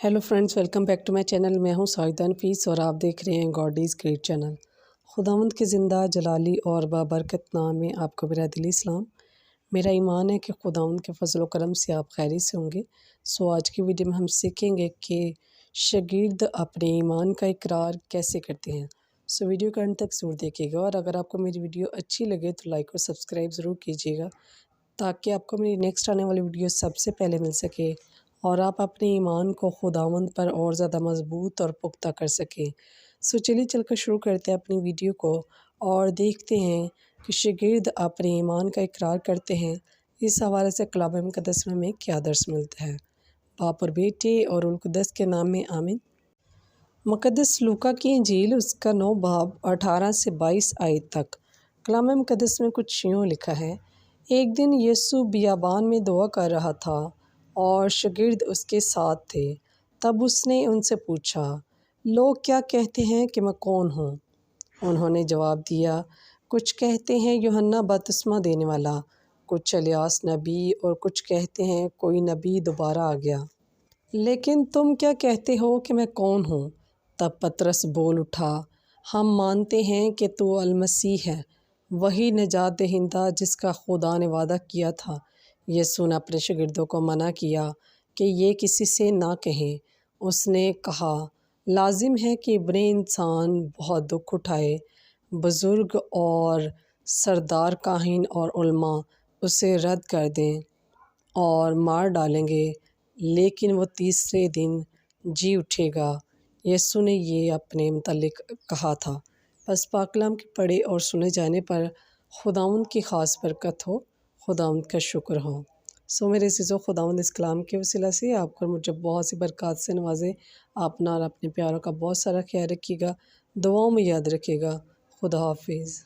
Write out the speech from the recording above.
Hello friends, welcome back to my channel. मैं हूं साहिदा नफीस और आप देख रहे हैं गॉड इज़ ग्रेट चैनल। खुदावंद के ज़िंदा जलाली और बाबरकत नाम में आपको मेरा दिली सलाम। मेरा ईमान है कि खुदावंद के फजल व करम से आप खैरी से होंगे। सो आज की वीडियो में हम सीखेंगे कि शागिर्द अपने ईमान का इकरार कैसे करते हैं। सो वीडियो का अंत तक ज़रूर देखिएगा और अगर आपको मेरी वीडियो अच्छी लगे तो लाइक और सब्सक्राइब ज़रूर कीजिएगा ताकि आपको मेरी नेक्स्ट आने वाली वीडियो सबसे पहले मिल सके और आप अपने ईमान को खुदावंद पर और ज़्यादा मज़बूत और पुख्ता कर सकें। सो चलिए चलकर शुरू करते हैं अपनी वीडियो को और देखते हैं कि शागिर्द अपने ईमान का इकरार करते हैं। इस हवाले से कलाम मुक़द्दस में हमें क्या दर्स मिलता है। बाप और बेटे और रुह कुद्दस के नाम में आमीन। मुक़द्दस लूका की इंजील उसका 9 बाब 18 से 22 आयत तक कलाम मुक़द्दस में कुछ यूँ लिखा है। एक दिन यीशु बियाबान में दुआ कर रहा था और शागिर्द उसके साथ थे। तब उसने उनसे पूछा, लोग क्या कहते हैं कि मैं कौन हूँ? उन्होंने जवाब दिया, कुछ कहते हैं यूहन्ना बपतिस्मा देने वाला, कुछ एलियास नबी और कुछ कहते हैं कोई नबी दोबारा आ गया। लेकिन तुम क्या कहते हो कि मैं कौन हूँ? तब पतरस बोल उठा, हम मानते हैं कि तू अल मसीह है, वही निजात दहिंदा जिसका खुदा ने वादा किया था। यीशु ने अपने शागिर्दों को मना किया कि ये किसी से ना कहें। उसने कहा, लाजिम है कि इब्ने इंसान बहुत दुख उठाए। बुज़ुर्ग और सरदार काहिन और उलमा उसे रद्द कर दें और मार डालेंगे, लेकिन वो तीसरे दिन जी उठेगा। यीशु ने ये अपने मुतल्लिक कहा था। बस पाक कलाम के पढ़े और सुने जाने पर खुदावंद की ख़ास बरकत हो, खुदावंद का शुक्र हो। सो मेरे अज़ीज़ों, खुदावंद इस कलाम के वसीला से आपको मुझे बहुत सी बरकत से नवाजे। अपना और अपने प्यारों का बहुत सारा ख्याल रखिएगा, दुआओं में याद रखिएगा। खुदा हाफिज़।